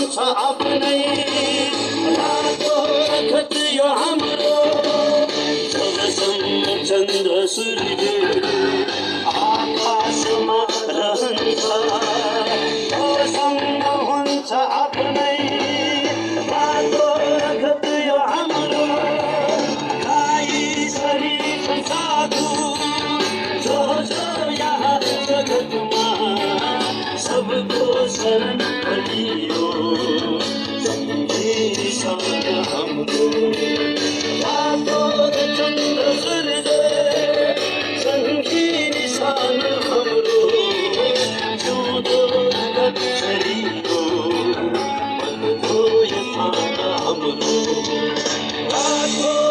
हुन्छ आफ्नै रातो रगत यो हाम्रो जबसम्म चन्द्र सूर्य आकाशमा रहन्छ तबसम्म हुन्छ आफ्नै रातो रगत यो हाम्रो शरीर साधु जो यहाँ जगतमा सबको शरण बलियो सङ्गीत हाम्रो रातो चन्द्र सूर्य सङ्गीत निशान हाम्रो जिउँदो रगत शरीरको बन्धो यो हाम्रो रातो